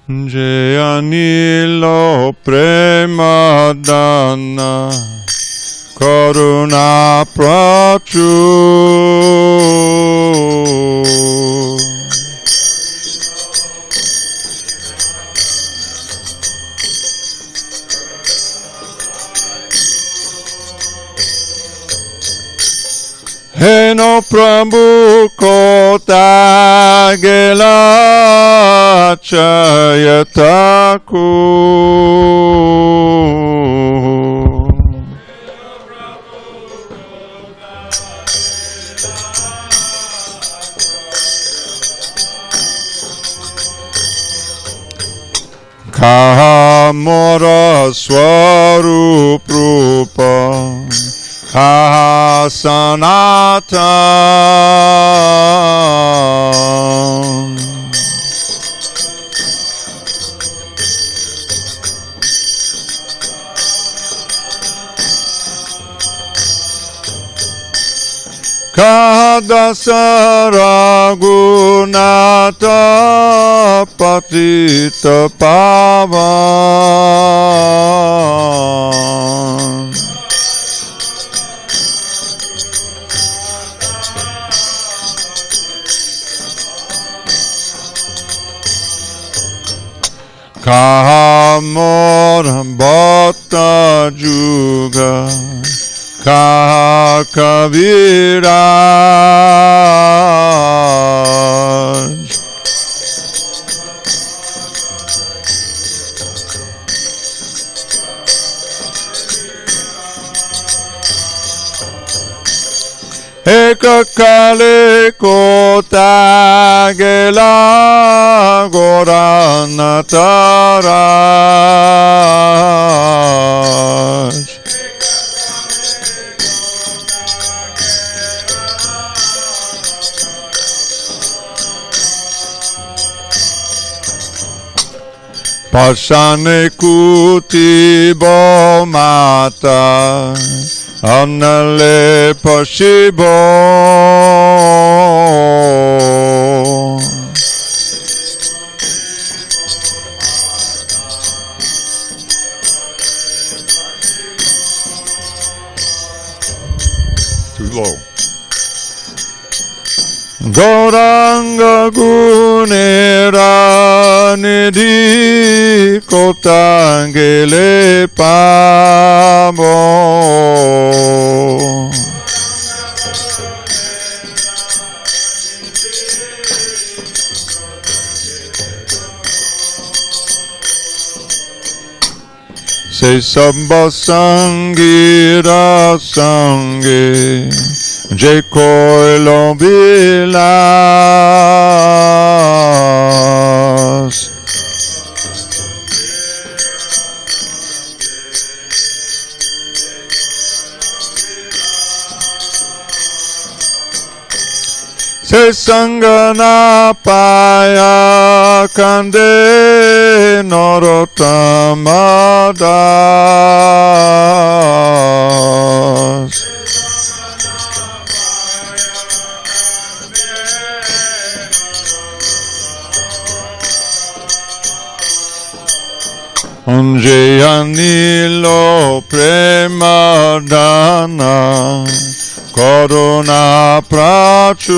Jaya Nilo Prema Dana Karuna Prachur Heno Prabhu Kota Gela Chayataku Kahamora Swarup Rupa Sanatan Kadasa Raghunata Patita Pavan Kahamor Bhatta Juga Kaviraj Eka Kale Kota Gela Goranataraj Pasane Kuti Bomata Annale Pashibo Too low. Gauranga Gunera Nidhi Kotangele Pabo Se Samba Sangira Sange Je Koilo Vilas Se Sangana Paya Kande Norotamadas Anjayanilo Prema Dana Karuna Prachur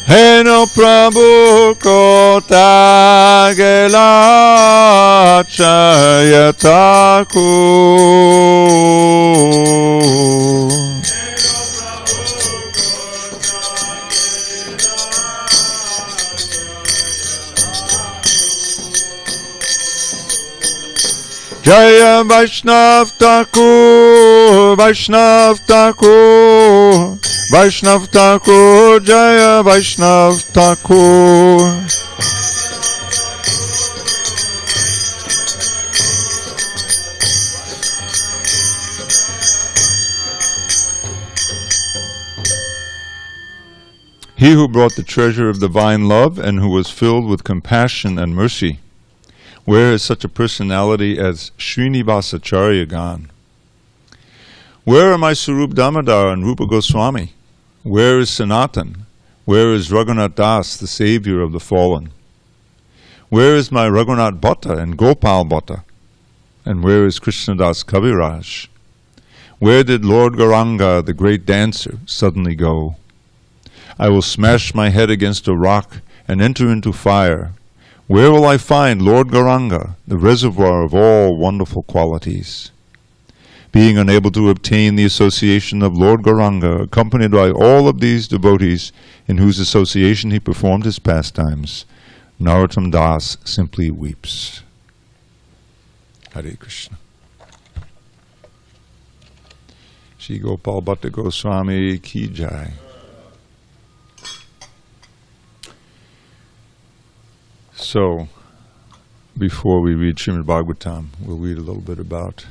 Heno Prabhu Kota Gela Chayataku Jaya Vaishnav Thakur, Vaishnav Thakur, Vaishnav Thakur, Jaya Vaishnav Thakur. He who brought the treasure of divine love and who was filled with compassion and mercy Where is such a personality as Srinivasacharya gone? Where are my Sarup Damodar and Rupa Goswami? Where is Sanatan? Where is Raghunath Das, the savior of the fallen? Where is my Raghunath Bhatta and Gopal Bhatta? And where is Krishnadas Kaviraj? Where did Lord Gauranga, the great dancer, suddenly go? I will smash my head against a rock and enter into fire. Where will I find Lord Gauranga, the reservoir of all wonderful qualities? Being unable to obtain the association of Lord Gauranga, accompanied by all of these devotees in whose association he performed his pastimes, Narottam Das simply weeps. Hare Krishna. Shri Gopala Bhatta Gosvami ki jai. So, before we read Srimad Bhagavatam, we'll read a little bit about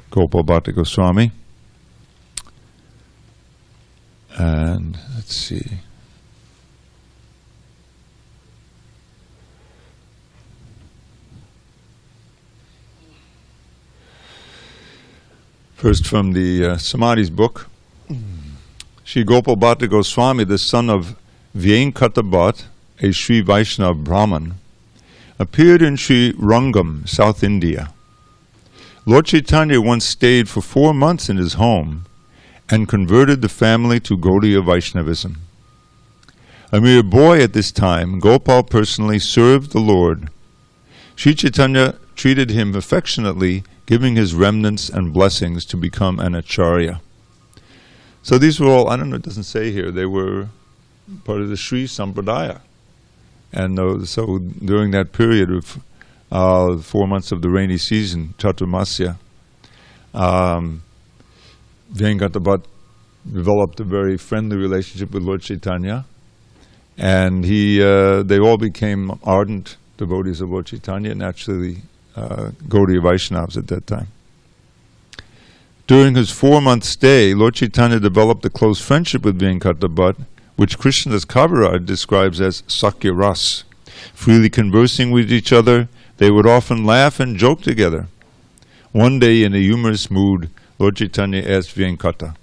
Gopala Bhatta Goswami. And let's see. First from the Samadhi's book. Sri Gopala Bhatta Goswami, the son of Vyenkata Bhatta, a Sri Vaisnava Brahman, appeared in Sri Rangam, South India. Lord Caitanya once stayed for 4 months in his home and converted the family to Gaudiya Vaisnavism. A mere boy at this time, Gopal personally served the Lord. Sri Caitanya treated him affectionately, giving his remnants and blessings to become an acarya. So these were all, I don't know, it doesn't say here, they were part of the Sri Sampradaya. And so during that period of 4 months of the rainy season, Chaturmasya, Vyenkata Bhatta developed a very friendly relationship with Lord Chaitanya, and they all became ardent devotees of Lord Chaitanya, naturally Gaudiya Vaishnavas at that time. During his 4-month stay, Lord Chaitanya developed a close friendship with Vyenkata Bhatta, which Krishnadas Kaviraj describes as Sakya Ras. Freely conversing with each other, they would often laugh and joke together. One day, in a humorous mood, Lord Chaitanya asked Vyenkata,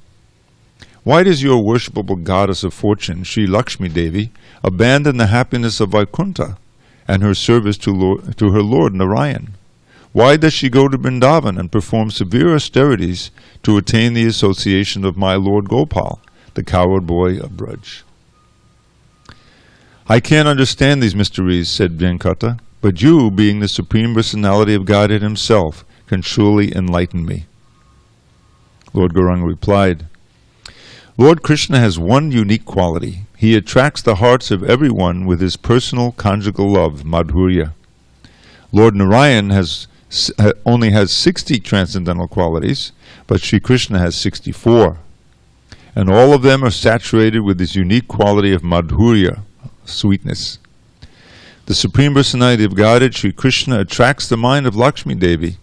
"Why does your worshipable goddess of fortune, Sri Lakshmi Devi, abandon the happiness of Vaikuntha and her service to her Lord Narayan? Why does she go to Vrindavan and perform severe austerities to attain the association of my Lord Gopal, the coward boy of Braj?" "I can't understand these mysteries," said Vyenkata, "but you, being the Supreme Personality of Godhead himself, can surely enlighten me." Lord Gauranga replied, "Lord Krishna has one unique quality. He attracts the hearts of everyone with his personal conjugal love, madhurya. Lord Narayan only has 60 transcendental qualities, but Sri Krishna has 64. And all of them are saturated with this unique quality of madhurya, sweetness. The Supreme Personality of Godhead, Sri Krishna, attracts the mind of Lakshmi Devi,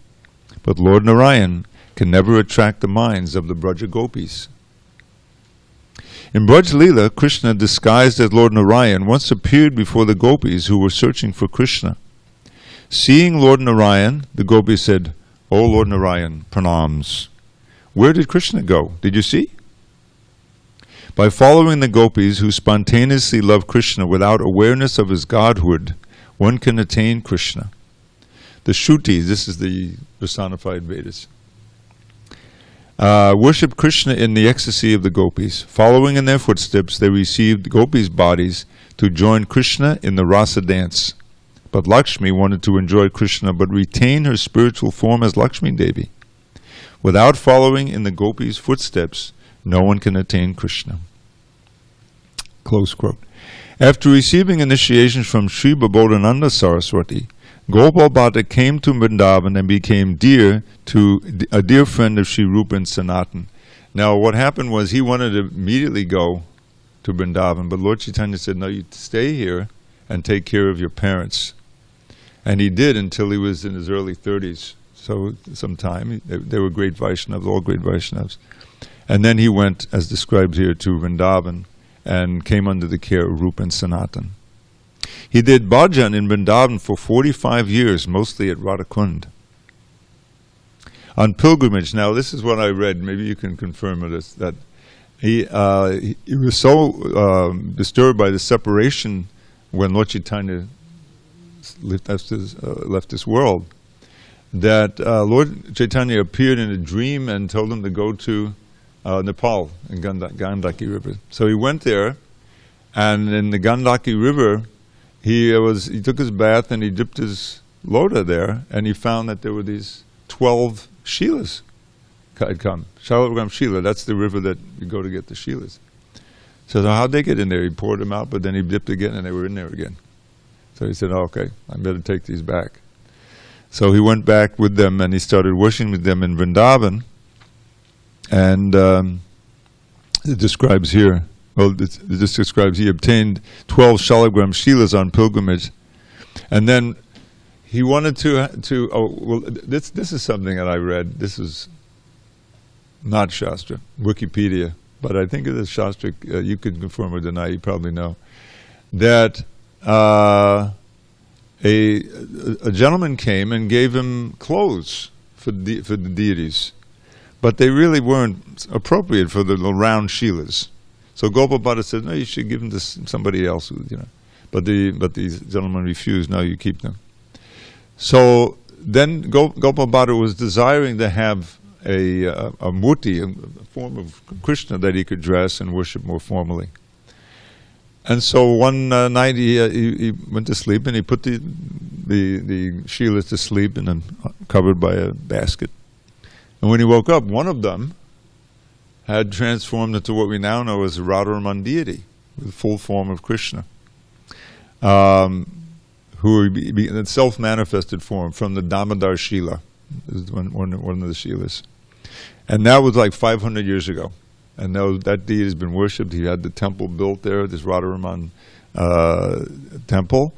but Lord Narayan can never attract the minds of the Braja Gopis." In Braj Leela, Krishna, disguised as Lord Narayan, once appeared before the gopis who were searching for Krishna. Seeing Lord Narayan, the gopis said, "O Lord Narayan, pranams. Where did Krishna go? Did you see?" By following the gopis who spontaneously love Krishna without awareness of his godhood, one can attain Krishna. The Shrutis, this is the personified Vedas, worship Krishna in the ecstasy of the gopis. Following in their footsteps, they received gopis' bodies to join Krishna in the rasa dance. But Lakshmi wanted to enjoy Krishna but retain her spiritual form as Lakshmi Devi. Without following in the gopis' footsteps, no one can attain Krishna. Close quote. After receiving initiation from Sri Babodhananda Saraswati, Gopala Bhatta came to Vrindavan and became a dear friend of Sri Rupa and Sanatan. Now what happened was he wanted to immediately go to Vrindavan, but Lord Chaitanya said, "No, you stay here and take care of your parents." And he did until he was in his early 30s. So some time, they were great Vaishnavas, all great Vaishnavas. And then he went, as described here, to Vrindavan and came under the care of Rupa and Sanatan. He did bhajan in Vrindavan for 45 years, mostly at Radhakund. On pilgrimage, now this is what I read, maybe you can confirm it, that he was so disturbed by the separation when Lord Chaitanya left this world, that Lord Chaitanya appeared in a dream and told him to go to Nepal in Gandaki River. So he went there, and in the Gandaki River, he took his bath and he dipped his lota there, and he found that there were these 12 Shilas had come. Shalagram Shila, that's the river that you go to get the Shilas. So how'd they get in there? He poured them out, but then he dipped again and they were in there again. So he said, oh, okay, I better take these back. So he went back with them and he started worshiping with them in Vrindavan. And it describes here, this describes he obtained 12 Shalagram Shilas on pilgrimage. And then he wanted this is something that I read. This is not Shastra, Wikipedia, but I think it is Shastra. You can confirm or deny, you probably know. That a gentleman came and gave him clothes for the deities, but they really weren't appropriate for the round Shilas. So Gopala Bhatta said, no, you should give them to somebody else, But the gentleman refused, no, you keep them. So then Gopala Bhatta was desiring to have a murti, a form of Krishna that he could dress and worship more formally. And so one night he went to sleep and he put the Shilas to sleep and then covered by a basket. And when he woke up, one of them had transformed into what we now know as a Radharaman deity, with the full form of Krishna. Who in self-manifested form from the Damodar Shila, is one of the Shilas. And that was like 500 years ago. And that deity has been worshipped. He had the temple built there, this Radharaman temple,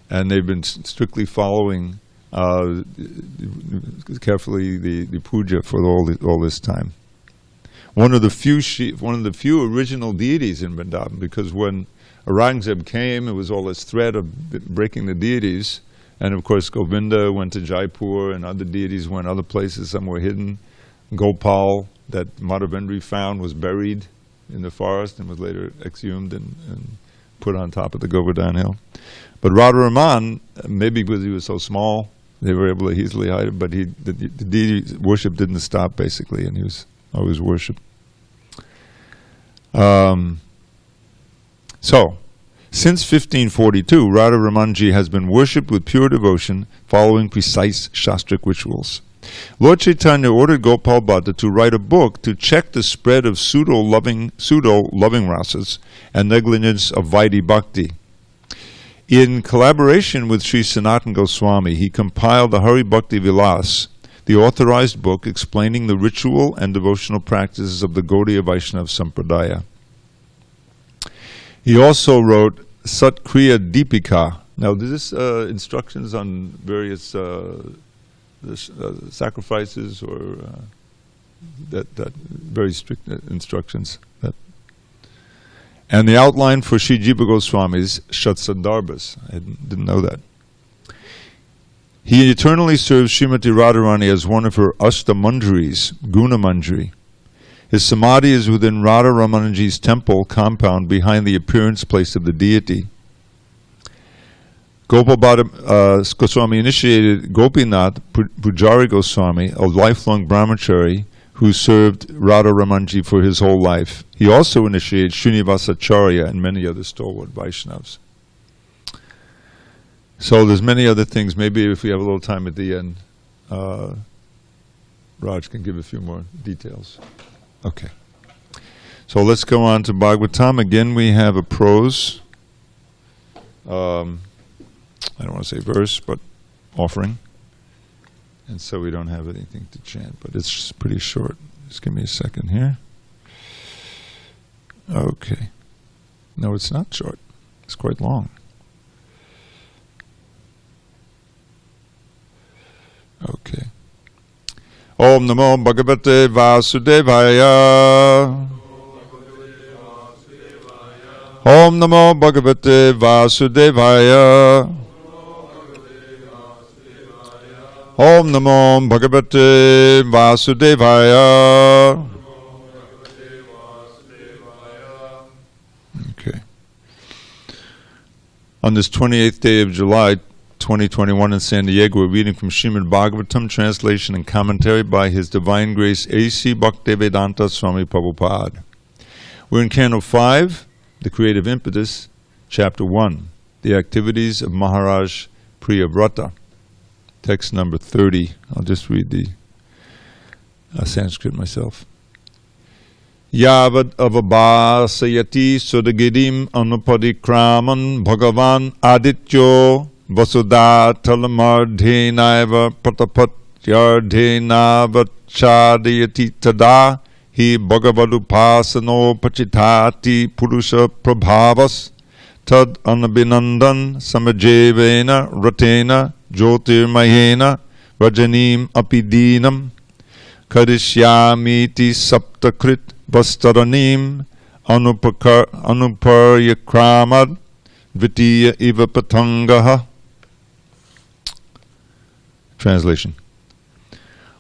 and they've been strictly following carefully the puja for all this time. One of the few original deities in Vrindavan, because when Aurangzeb came, it was all this threat of breaking the deities, and of course Govinda went to Jaipur, and other deities went other places, some were hidden. Gopal, that Madhavendra found, was buried in the forest and was later exhumed and put on top of the Govardhan hill. But Radharaman, maybe because he was so small, they were able to easily hide it, but the deity worship didn't stop basically, and he was always worshipped. So, since 1542, Radharamanji has been worshipped with pure devotion, following precise Shastric rituals. Lord Chaitanya ordered Gopal Bhatta to write a book to check the spread of pseudo-loving rasas and negligence of Vaidhi Bhakti. In collaboration with Sri Sanatana Goswami, he compiled the Hari Bhakti Vilas, the authorized book explaining the ritual and devotional practices of the Gaudiya Vaishnava Sampradaya. He also wrote Satkriya Deepika. Now, this is instructions on various sacrifices, or that very strict instructions. And the outline for Sri Jiva Goswami's Shatsandarbhas. I didn't know that. He eternally serves Srimati Radharani as one of her Ashtamanjaris, Guna Manjari. His samadhi is within Radha Ramananji's temple compound behind the appearance place of the deity. Gopal Bhatta Goswami initiated Gopinath Pujari Goswami, a lifelong brahmachari who served Radha Ramanji for his whole life. He also initiated Srinivasacharya and many other stalwart Vaishnavas. So there's many other things. Maybe if we have a little time at the end, Raj can give a few more details. Okay. So let's go on to Bhagavatam. Again, we have a prose. I don't want to say verse, but offering. And so we don't have anything to chant, but it's pretty short. Just give me a second here. Okay. No, it's not short. It's quite long. Okay. Om Namo Bhagavate Vasudevaya. Om Namo Bhagavate Vasudevaya. Om Namo Bhagavate Vasudevaya. Okay. On this 28th day of July, 2021 in San Diego, we're reading from Srimad Bhagavatam, translation and commentary by His Divine Grace A.C. Bhaktivedanta Swami Prabhupada. We're in Canto 5, The Creative Impetus, Chapter 1, The Activities of Maharaj Priyavrata. Text number 30. I'll just read the Sanskrit myself. Yavad avabhasayati sudagirim anupadikraman bhagavan adityo vasudatalamardhenaiva pratapatyardhenavachadayati tada hi bhagavadupasano pachitati purusha prabhavas tad anabhinandan samajevena ratena jyotirmayena rajanim apidinam karishyamiti saptakrit vastaranim anuparyakramad vitiya iva patangaha. Translation.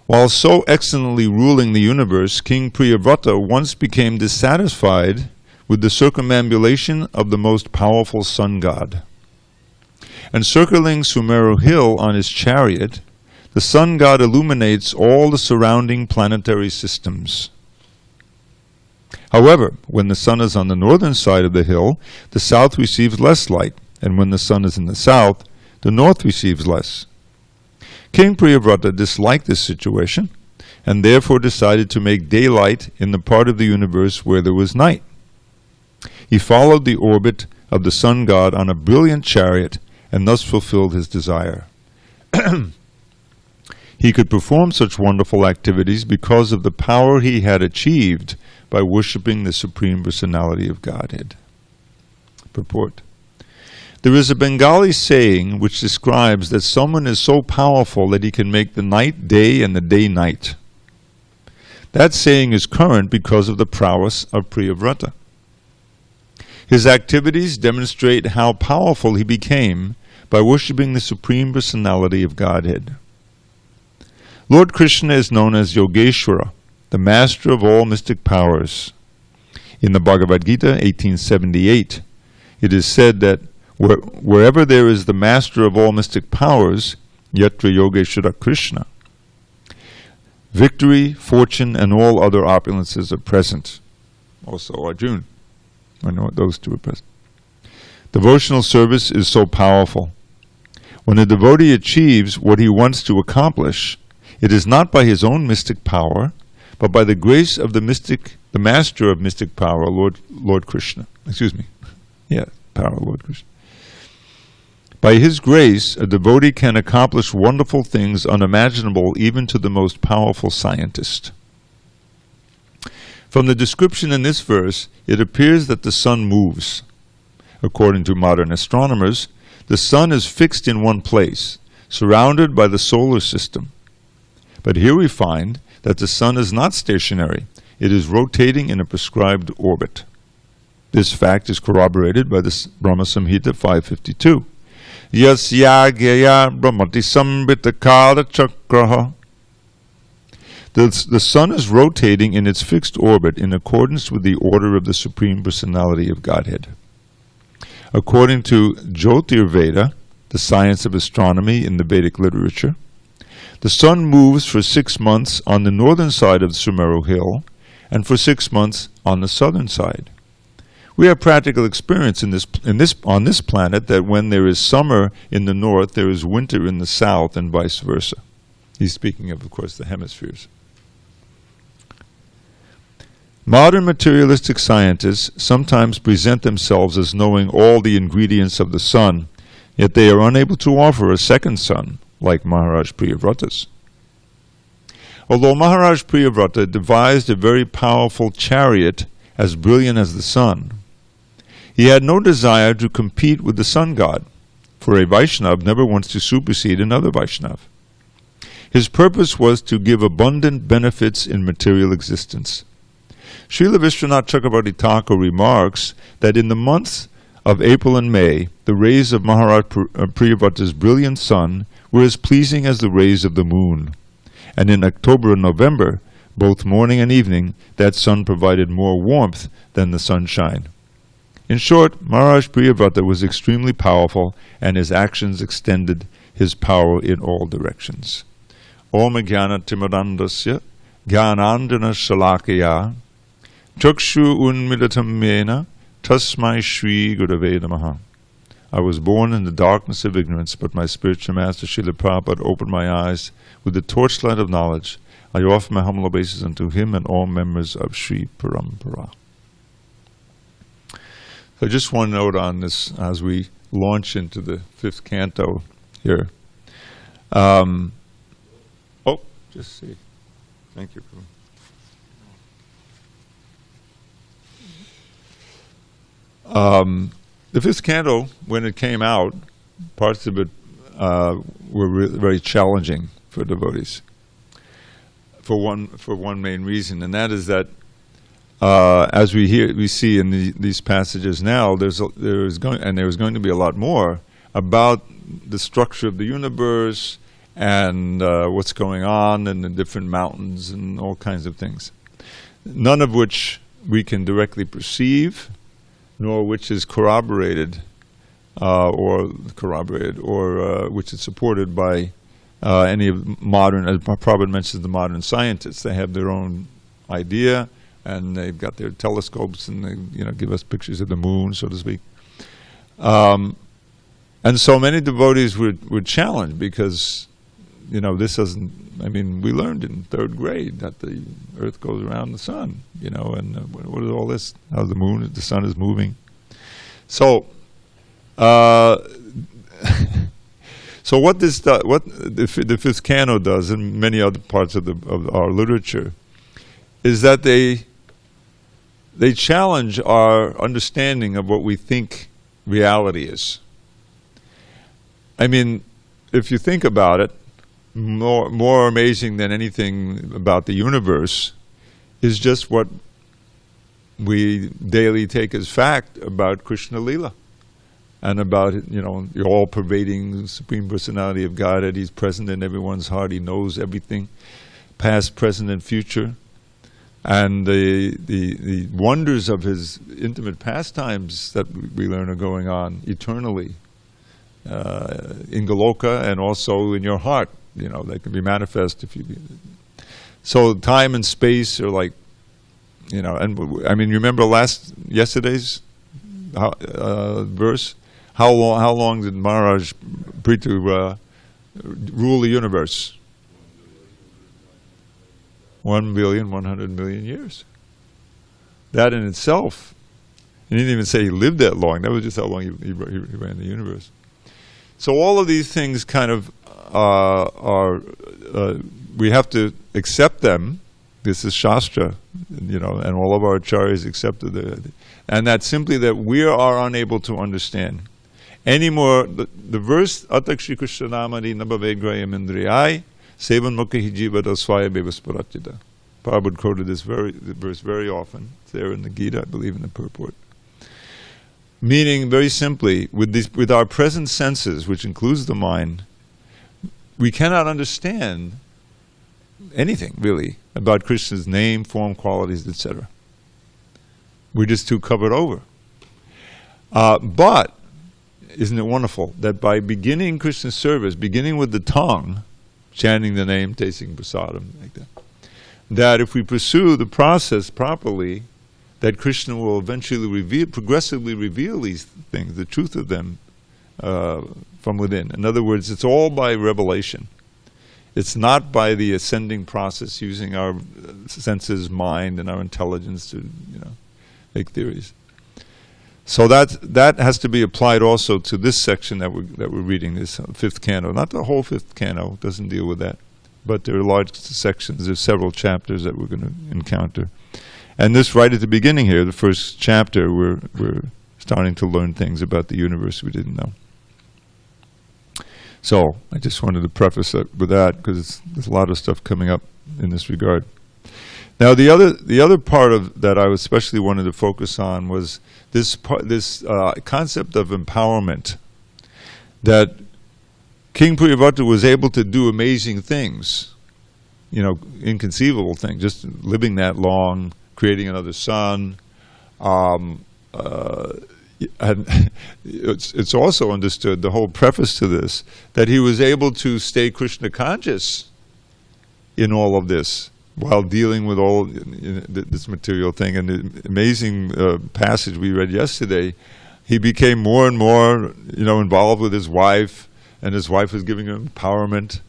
While so excellently ruling the universe, King Priyavrata once became dissatisfied with the circumambulation of the most powerful sun god. And circling Sumeru hill on his chariot, the sun god illuminates all the surrounding planetary systems. However, when the sun is on the northern side of the hill, the south receives less light, and when the sun is in the south, the north receives less. King Priyavrata disliked this situation, and therefore decided to make daylight in the part of the universe where there was night. He followed the orbit of the sun god on a brilliant chariot, and thus fulfilled his desire. He could perform such wonderful activities because of the power he had achieved by worshipping the Supreme Personality of Godhead. Purport. There is a Bengali saying which describes that someone is so powerful that he can make the night day and the day night. That saying is current because of the prowess of Priyavrata. His activities demonstrate how powerful he became by worshipping the Supreme Personality of Godhead. Lord Krishna is known as Yogeshwara, the master of all mystic powers. In the Bhagavad Gita 1878, it is said that wherever there is the master of all mystic powers, yatra Yogeshwara Krishna, victory, fortune, and all other opulences are present. Also Arjuna. I know those two are present. Devotional service is so powerful. When a devotee achieves what he wants to accomplish, it is not by his own mystic power, but by the grace of the master of mystic power, Lord Krishna. Lord Krishna. By his grace, a devotee can accomplish wonderful things unimaginable even to the most powerful scientist. From the description in this verse, it appears that the sun moves. According to modern astronomers, the sun is fixed in one place, surrounded by the solar system. But here we find that the sun is not stationary. It is rotating in a prescribed orbit. This fact is corroborated by the Brahma Samhita 552. Yasyagya brahmati sambhita kala chakraha. The sun is rotating in its fixed orbit in accordance with the order of the Supreme Personality of Godhead. According to Jyotirveda, the science of astronomy in the Vedic literature, the sun moves for 6 months on the northern side of the Sumeru hill and for 6 months on the southern side. We have practical experience on this planet that when there is summer in the north, there is winter in the south, and vice versa. He's speaking of course, the hemispheres. Modern materialistic scientists sometimes present themselves as knowing all the ingredients of the sun, yet they are unable to offer a second sun, like Maharaj Priyavrata's. Although Maharaj Priyavrata devised a very powerful chariot as brilliant as the sun, he had no desire to compete with the sun god, for a Vaishnava never wants to supersede another Vaishnava. His purpose was to give abundant benefits in material existence. Srila Vishwanath Chakravarti Thakur remarks that in the months of April and May, the rays of Maharaj Priyavrata's brilliant sun were as pleasing as the rays of the moon. And in October and November, both morning and evening, that sun provided more warmth than the sunshine. In short, Maharaj Priyavrata was extremely powerful, and his actions extended his power in all directions. Om Jnana Timirandasya Jnanandana Shalakaya Chakshu Unmilitam Yena Tasmai Shri Gurave Namaha. I was born in the darkness of ignorance, but my spiritual master Srila Prabhupada opened my eyes with the torchlight of knowledge. I offer my humble obeisance unto him and all members of Sri Parampara. So just one note on this as we launch into the fifth canto here. Just see. Thank you. The fifth canto, when it came out, parts of it were very challenging for devotees. For one main reason, and that is that as we see in these passages now, there was going to be a lot more about the structure of the universe and what's going on in the different mountains and all kinds of things. None of which we can directly perceive, nor which is corroborated or which is supported by any of modern, as Prabhupada mentions, the modern scientists. They have their own idea, and they've got their telescopes, and they give us pictures of the moon, so to speak. And so many devotees would challenge because, this isn't. I mean, we learned in third grade that the Earth goes around the sun, and what is all this? How the sun is moving. So, so what the fifth canto does, and many other parts of our literature, is that they challenge our understanding of what we think reality is. I mean, if you think about it, more amazing than anything about the universe is just what we daily take as fact about Krishna Lila and about the all-pervading Supreme Personality of Godhead. He's present in everyone's heart. He knows everything, past, present, and future. And the wonders of his intimate pastimes that we learn are going on eternally in Goloka and also in your heart. They can be manifest if you. So time and space are like, and I mean, remember yesterday's verse? How long did Maharaj Prithu rule the universe? 1,100,000,000 years. That in itself, he didn't even say he lived that long. That was just how long he ran the universe. So all of these things kind of we have to accept them. This is Shastra, and all of our acharyas accepted it. And that's simply that we are unable to understand. Anymore, the verse, Atak Shri Krishna Namani Nabhavegrayam Indriyai, Sevan Mukha Hijiva Dasvaya Bevasparatita. Prabhupada quoted this verse very often. It's there in the Gita, I believe, in the purport. Meaning, very simply, with our present senses, which includes the mind, we cannot understand anything, really, about Krishna's name, form, qualities, etc. We're just too covered over. But, isn't it wonderful that by beginning Krishna's service, beginning with the tongue, chanting the name, tasting prasadam, like that if we pursue the process properly, that Krishna will eventually progressively reveal these things, the truth of them, from within. In other words, it's all by revelation. It's not by the ascending process using our senses, mind, and our intelligence to, make theories. So that has to be applied also to this section that we're reading, this fifth canto. Not the whole fifth canto, doesn't deal with that, but there are large sections. There's several chapters that we're going to encounter. And this right at the beginning here, the first chapter, we're starting to learn things about the universe we didn't know. So I just wanted to preface it with that because there's a lot of stuff coming up in this regard. Now the other part of that I especially wanted to focus on was this concept of empowerment, that King Priyavrata was able to do amazing things, inconceivable things, just living that long, creating another son. And it's also understood, the whole preface to this, that he was able to stay Krishna conscious in all of this, while dealing with all this material thing. And the amazing passage we read yesterday, he became more and more, involved with his wife, and his wife was giving him empowerment,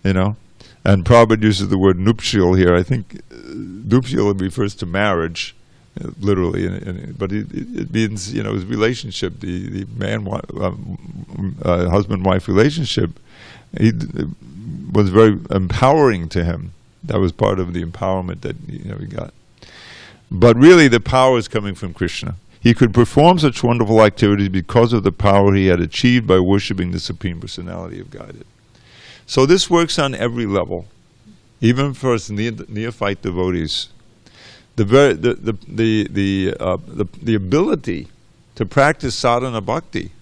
And Prabhupada uses the word nuptial here. I think nuptial refers to marriage, literally, but it means, his relationship, the husband-wife relationship. It was very empowering to him. That was part of the empowerment that he got. But really the power is coming from Krishna. He could perform such wonderful activities because of the power he had achieved by worshipping the Supreme Personality of Godhead. So this works on every level, even for us neophyte devotees. The ability to practice sadhana bhakti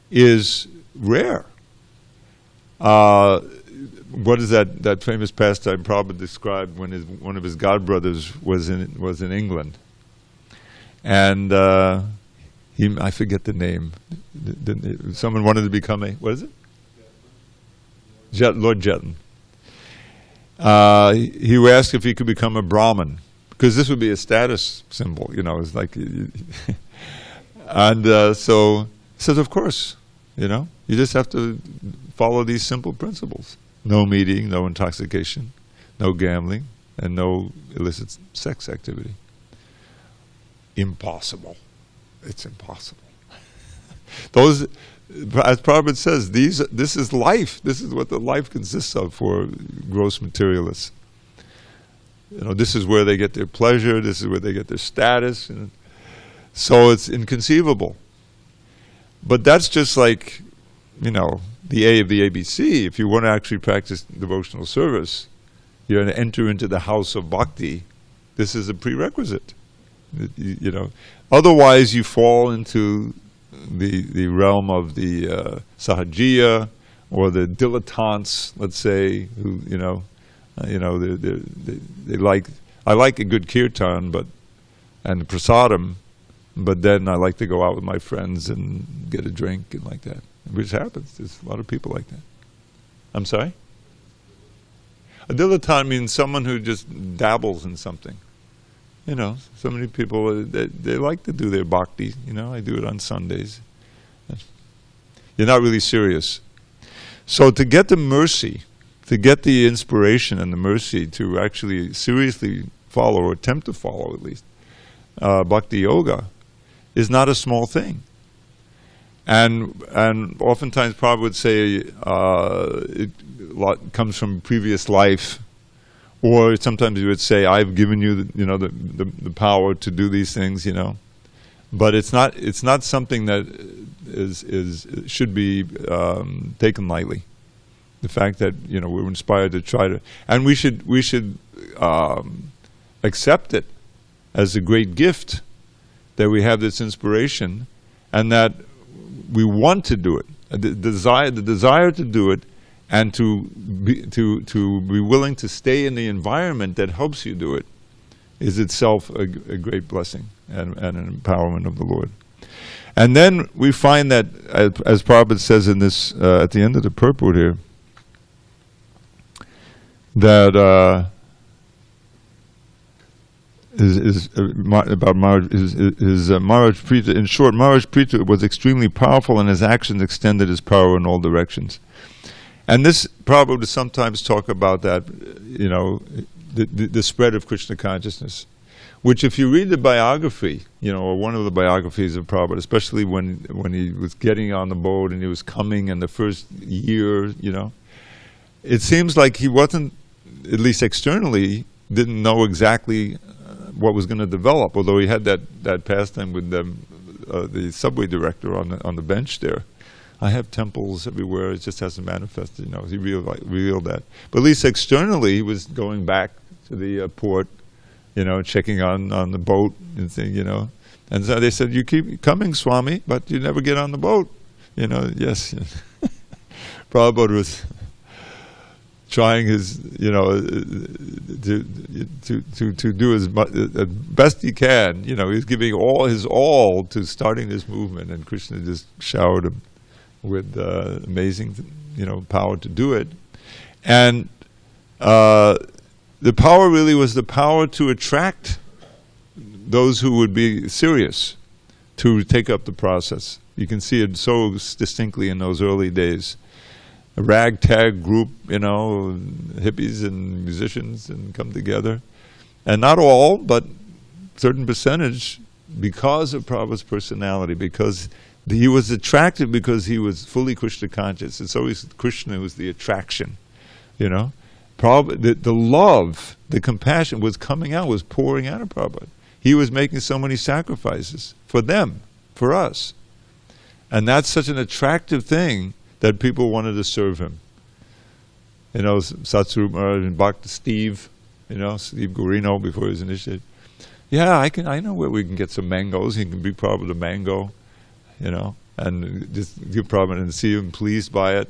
is rare. What is that famous pastime Prabhupada described when one of his godbrothers was in England, and I forget the name. Someone wanted to become what is it? Lord Jetton. He asked if he could become a brahman, because this would be a status symbol. It's like, and so he says, of course, you just have to follow these simple principles. No meeting, no intoxication, no gambling, and no illicit sex activity. Impossible. It's impossible. Those, as Prabhupada says, this is life. This is what the life consists of for gross materialists. This is where they get their pleasure. This is where they get their status. So it's inconceivable. But that's just like, the A of the ABC. If you want to actually practice devotional service, you're going to enter into the house of bhakti. This is a prerequisite. Otherwise you fall into the realm of the sahajiya, or the dilettantes, let's say, who they like. I like a good kirtan, and prasadam, but then I like to go out with my friends and get a drink and like that. Which happens. There's a lot of people like that. I'm sorry? A dilettante means someone who just dabbles in something. So many people, they like to do their bhakti. I do it on Sundays. You're not really serious. So to get the mercy, to get the inspiration and the mercy to actually seriously follow, or attempt to follow at least, bhakti yoga, is not a small thing. And oftentimes Prabhupada would say it comes from previous life, or sometimes he would say, I've given you the power to do these things, but it's not something that should be taken lightly. The fact that we're inspired to try to, and we should accept it as a great gift that we have this inspiration, and that we want to do it, the desire to do it, and to be willing to stay in the environment that helps you do it, is itself a great blessing and an empowerment of the Lord. And then we find that, as Prabhupada says in this at the end of the purport here, that about Maharaj Pritha. In short, Maharaj Pritha was extremely powerful, and his actions extended his power in all directions. And this Prabhupada would sometimes talk about that, the spread of Krishna consciousness, which, if you read the biography, or one of the biographies of Prabhupada, especially when he was getting on the boat and he was coming in the first year, it seems like he wasn't, at least externally, didn't know exactly what was going to develop, although he had that pastime with the subway director on the bench there, I have temples everywhere. It just hasn't manifested. He revealed that. But at least externally, he was going back to the port, checking on the boat and saying, And so they said, you keep coming, Swami, but you never get on the boat. Yes. Prabhupada was trying his, to do as best he can. He was giving all his all to starting this movement, and Krishna just showered him with amazing, power to do it. And the power really was the power to attract those who would be serious to take up the process. You can see it so distinctly in those early days. A ragtag group, hippies and musicians, and come together. And not all, but certain percentage, because of Prabhupada's personality, because he was attractive because he was fully Krishna conscious. It's always Krishna who's the attraction, Prabhupada, the love, the compassion was coming out, was pouring out of Prabhupada. He was making so many sacrifices for them, for us. And that's such an attractive thing that people wanted to serve him. Satsvarup Maharaj and Bhakti Steve, Steve Guarino before he was initiated. Yeah, I know where we can get some mangoes. He can be Prabhupada a mango, and just give Prabhupada and see him pleased by it.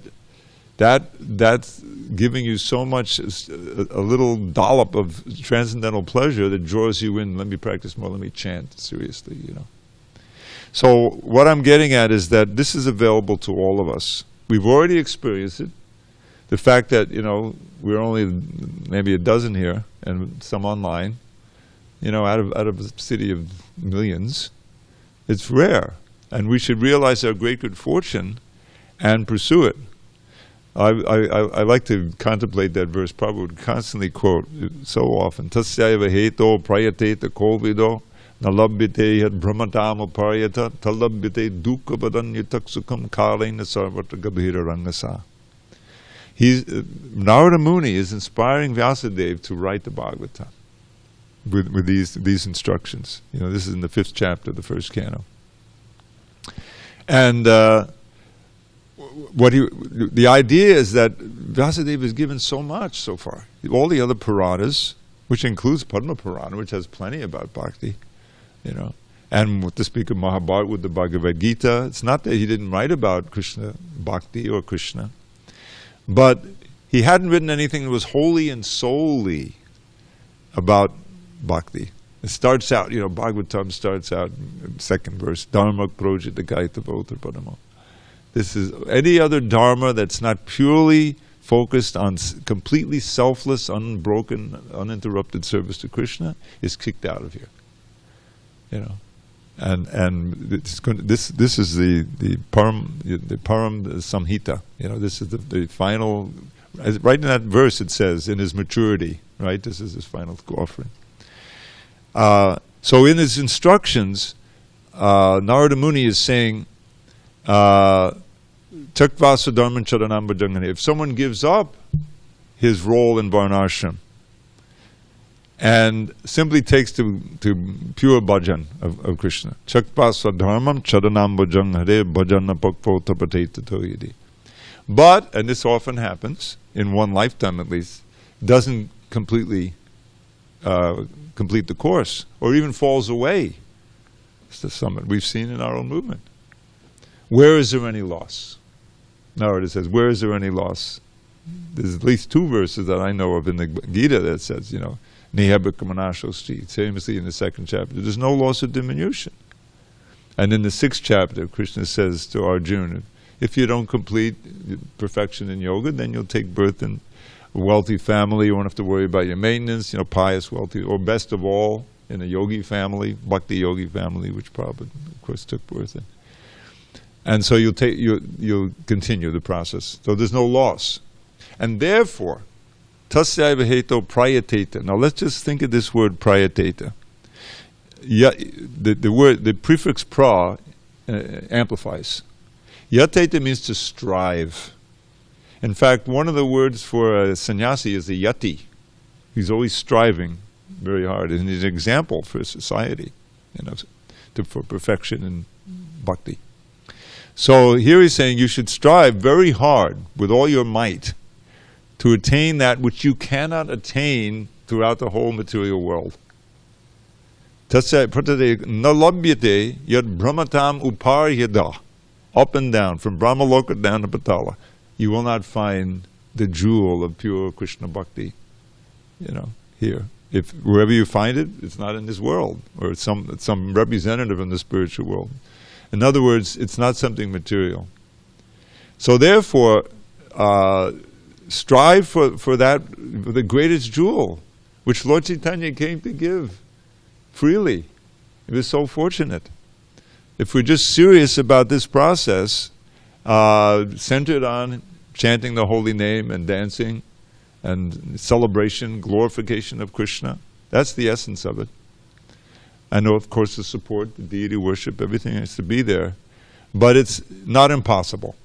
That's giving you so much, a little dollop of transcendental pleasure that draws you in. Let me practice more, let me chant seriously, So what I'm getting at is that this is available to all of us. We've already experienced it. The fact that, we're only maybe a dozen here and some online, out of a city of millions, it's rare. And we should realize our great good fortune and pursue it. I like to contemplate that verse. Prabhupada would constantly quote so often. Tasyaiva heto prayateta kovido nalabhite yad brahmatama paryata talabhite dukkha badanyatak sukham kalena sarvatra gabhira rangasa. Narada Muni is inspiring Vyasadeva to write the Bhagavatam with these instructions. This is in the 5th chapter, the 1st canto. And the idea is that Vyasadeva has given so much so far. All the other Puranas, which includes Padma Purana, which has plenty about Bhakti, and with the speak of Mahabharata, with the Bhagavad Gita, it's not that he didn't write about Krishna Bhakti or Krishna, but he hadn't written anything that was wholly and solely about Bhakti. It starts out, Bhagavatam starts out, 2nd verse, Dharma projita gaita votra padamo. This is any other dharma that's not purely focused on completely selfless, unbroken, uninterrupted service to Krishna is kicked out of here. And this is the Param Samhita. This is the final. Right in that verse, it says in his maturity. Right, this is his final offering. So in his instructions, Narada Muni is saying, if someone gives up his role in Varnashram and simply takes to pure bhajan of Krishna, but, and this often happens, in one lifetime at least, doesn't completely complete the course, or even falls away. It's the summit we've seen in our own movement. Where is there any loss? Narada says, where is there any loss? There's at least 2 verses that I know of in the Gita that says, Nihebhakamanashosti, famously in the 2nd chapter, there's no loss or diminution. And in the 6th chapter, Krishna says to Arjuna, if you don't complete perfection in yoga, then you'll take birth in a wealthy family, you won't have to worry about your maintenance, pious, wealthy, or best of all, in a yogi family, Bhakti yogi family, which Prabhupada, of course, took birth in. And so you'll continue the process. So there's no loss. And therefore, tasyaiva heto prayateta. Now let's just think of this word prayateta. The prefix pra amplifies. Yateta means to strive. In fact, one of the words for a sannyasi is a yati. He's always striving very hard, and he's an example for society, for perfection in bhakti. So here he's saying you should strive very hard with all your might to attain that which you cannot attain throughout the whole material world. Tasya pratade nalabhyate yad brahmatam uparyada. Up and down, from Brahmaloka down to Patala, you will not find the jewel of pure Krishna Bhakti, here. If wherever you find it, it's not in this world, or it's some representative in the spiritual world. In other words, it's not something material. So therefore, strive for that, the greatest jewel, which Lord Chaitanya came to give freely. He was so fortunate. If we're just serious about this process, centered on chanting the holy name and dancing and celebration, glorification of Krishna, that's the essence of it. I know, of course, the support, the deity worship, everything has to be there, but it's not impossible.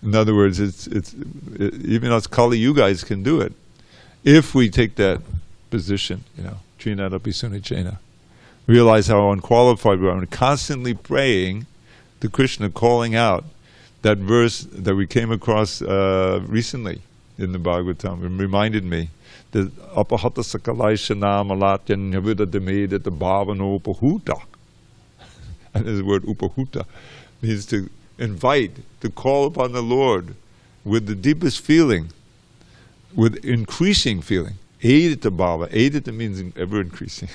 In other words, even us Kali, you guys can do it if we take that position. Trinadapi Sunichena. Realize how unqualified we are, and constantly praying to Krishna, calling out that verse that we came across recently in the Bhagavatam. It reminded me that apahata sakalaishana malatyan yavida demeda the bhavano upahuta. And this word upahuta means to invite, to call upon the Lord with the deepest feeling, with increasing feeling. Edita bhava. Edita means ever increasing.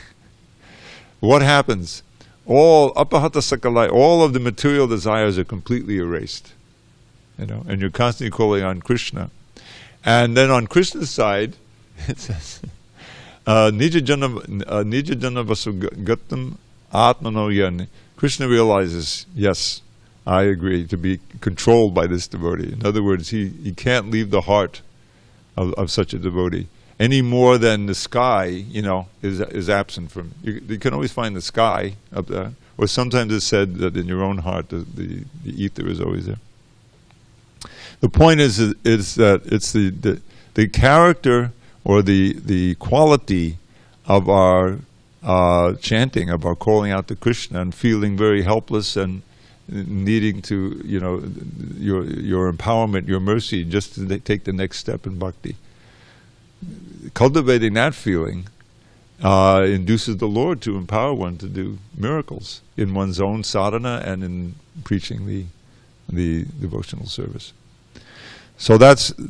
What happens? All apahata sakalai, all of the material desires are completely erased. And you're constantly calling on Krishna. And then on Krishna's side, it says, Nija jana vasagatam atmano yan. Krishna realizes, yes, I agree, to be controlled by this devotee. In other words, he can't leave the heart of such a devotee. Any more than the sky, is absent from you can always find the sky up there. Or sometimes it's said that in your own heart the ether is always there. The point is that it's the character or the quality of our chanting, of our calling out to Krishna and feeling very helpless and needing to, your empowerment, your mercy, just to take the next step in bhakti. Cultivating that feeling induces the Lord to empower one to do miracles in one's own sadhana and in preaching the devotional service. So that's one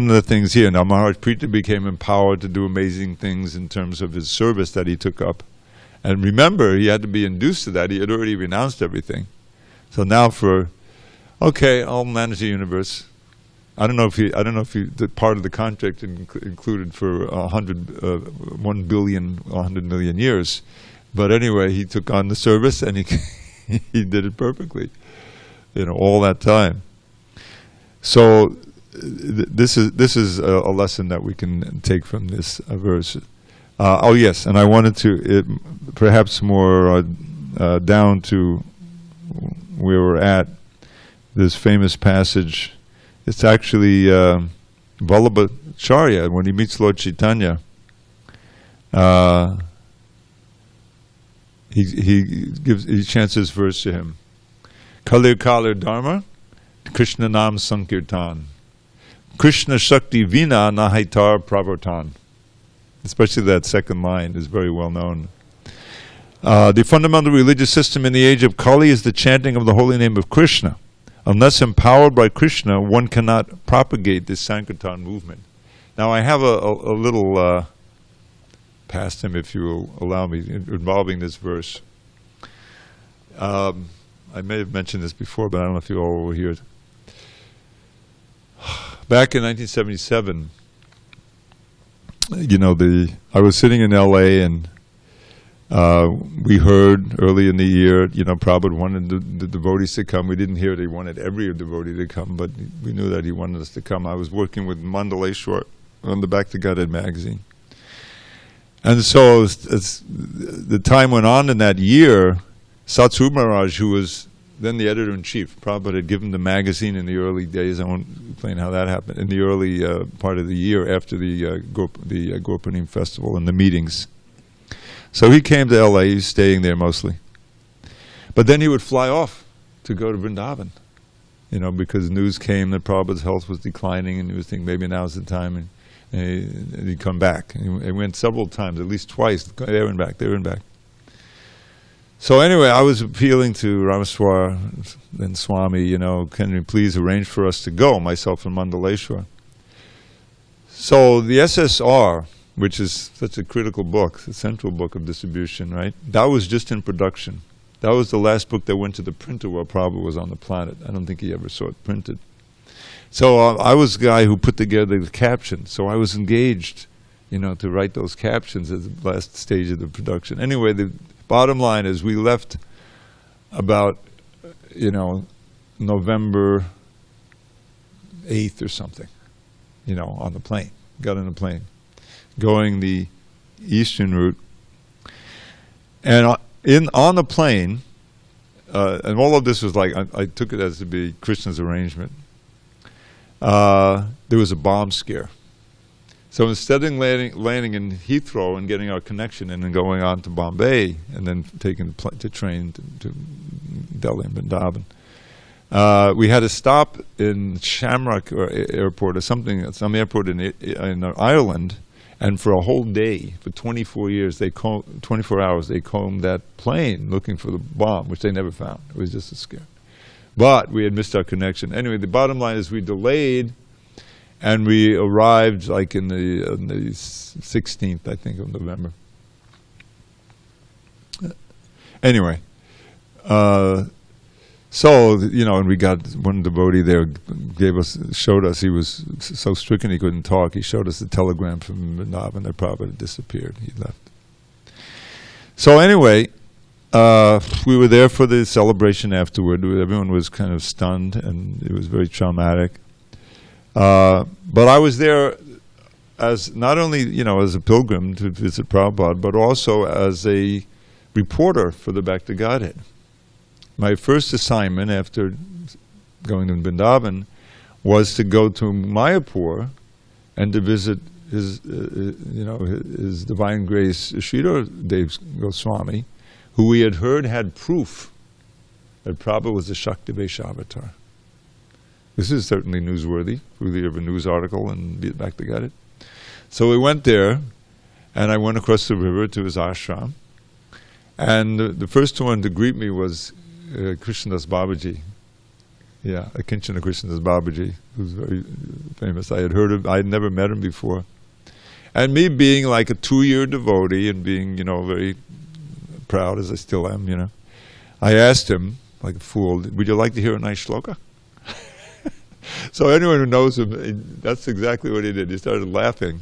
of the things here. Now Maharaj Pritha became empowered to do amazing things in terms of his service that he took up. And remember, he had to be induced to that. He had already renounced everything. So now I'll manage the universe. I don't know if the part of the contract included for 1 billion, 100 million years. But anyway, he took on the service and he did it perfectly, all that time. So this is a lesson that we can take from this verse. Oh yes, and I wanted to perhaps more down to where we're at, this famous passage. It's actually Vallabhacharya, when he meets Lord Chaitanya, he chants this verse to him. Kalir Kalir Dharma, Krishna Nam Sankirtan. Krishna Shakti Vina Nahaitar Pravartan. Especially that second line is very well known. The fundamental religious system in the age of Kali is the chanting of the holy name of Krishna. Unless empowered by Krishna, one cannot propagate this Sankirtan movement. Now I have a little pastime, if you will allow me, involving this verse. I may have mentioned this before, but I don't know if you all will hear it. Back in 1977, I was sitting in LA and we heard early in the year, Prabhupada wanted the devotees to come. We didn't hear that he wanted every devotee to come, but we knew that he wanted us to come. I was working with Mandaleshwar on the Back to Godhead magazine. And so as the time went on in that year, Satsu Maharaj, who was then the editor-in-chief, Prabhupada had given the magazine in the early days. I won't explain how that happened. In the early part of the year after the Gopanim festival and the meetings. So he came to LA, he was staying there mostly. But then he would fly off to go to Vrindavan. Because news came that Prabhupada's health was declining, and he was thinking maybe now's the time, and he'd come back. And he went several times, at least twice, there and back, there and back. So anyway, I was appealing to Ramaswar and Swami, can you please arrange for us to go, myself and Mandaleshwar. So the SSR, which is such a critical book, the central book of distribution, right? That was just in production. That was the last book that went to the printer while Prabhupada was on the planet. I don't think he ever saw it printed. So I was the guy who put together the captions. So I was engaged, to write those captions at the last stage of the production. Anyway, the bottom line is we left about, November 8th or something, on the plane. Got on the plane, going the eastern route. And on the plane, and all of this was like, I took it as to be Krishna's arrangement. There was a bomb scare. So instead of landing in Heathrow and getting our connection and then going on to Bombay and then taking the train to Delhi and Vrindavan, we had to stop in Shamrock Airport or something, some airport in Ireland, and for a whole day, for 24 hours, they combed that plane looking for the bomb, which they never found. It was just a scare. But we had missed our connection. Anyway, the bottom line is we delayed, and we arrived like on the 16th, I think, of November. Anyway, so, and we got one devotee there, showed us, he was so stricken he couldn't talk. He showed us the telegram from Vrindavan that Prabhupada had disappeared. He left. So anyway, we were there for the celebration afterward. Everyone was kind of stunned, and it was very traumatic. But I was there as not only, as a pilgrim to visit Prabhupada, but also as a reporter for the Bhakti Godhead. My first assignment after going to Vrindavan was to go to Mayapur and to visit his Divine Grace Sri Rangam Goswami, who we had heard had proof that Prabhupada was a Shaktivesh avatar. This is certainly newsworthy, worthy of a news article and Bhakti Godhead. So we went there, and I went across the river to his ashram, and the first one to greet me was Krishnadas Babaji. Yeah, Akinchana Krishnadas Babaji, who's very famous. I had heard of, I had never met him before. And me being like a 2-year devotee and being, very proud, as I still am, I asked him, like a fool, would you like to hear a nice shloka? So anyone who knows him, that's exactly what he did. He started laughing.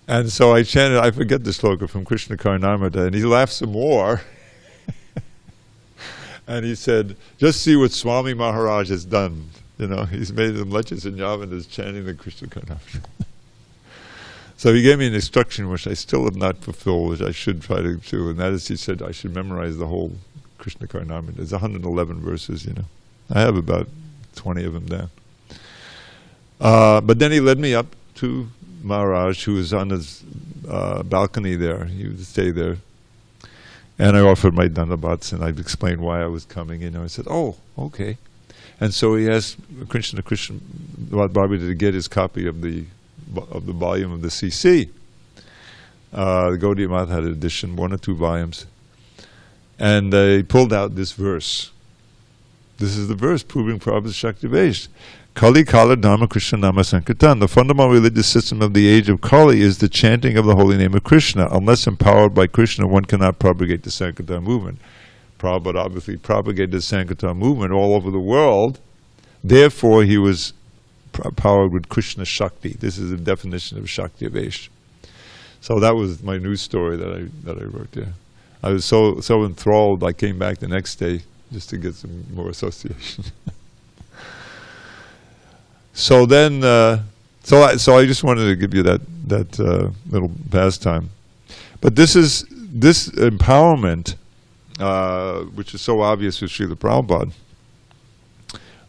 And so I chanted, I forget the shloka from Krishna Karnamrita, and he laughed some more. And he said, just see what Swami Maharaj has done. He's made them lechas and yavanas chanting the Krishna Karnamrita. So he gave me an instruction which I still have not fulfilled, which I should try to do, and that is, he said I should memorize the whole Krishna Karnamrita. There's 111 verses, I have about 20 of them down. But then he led me up to Maharaj, who was on his balcony there. He would stay there. And I offered my dandavats, and I'd explained why I was coming. I said, "Oh, okay." And so he asked Krishna Babaji to get his copy of the volume of the CC. The Gaudiya Vaisnavism had an edition, 1 or 2 volumes, and he pulled out this verse. This is the verse proving Prabhupada's Shaktivesh. Kali Kala Dharma Krishna Nama Sankirtan. The fundamental religious system of the age of Kali is the chanting of the holy name of Krishna. Unless empowered by Krishna, one cannot propagate the Sankirtan movement. Prabhupada obviously propagated the Sankirtan movement all over the world. Therefore, he was powered with Krishna Shakti. This is the definition of Shaktivesh. So that was my news story that I wrote there. I was so enthralled, I came back the next day just to get some more association. So then, so I just wanted to give you that little pastime. But this empowerment, which is so obvious with Srila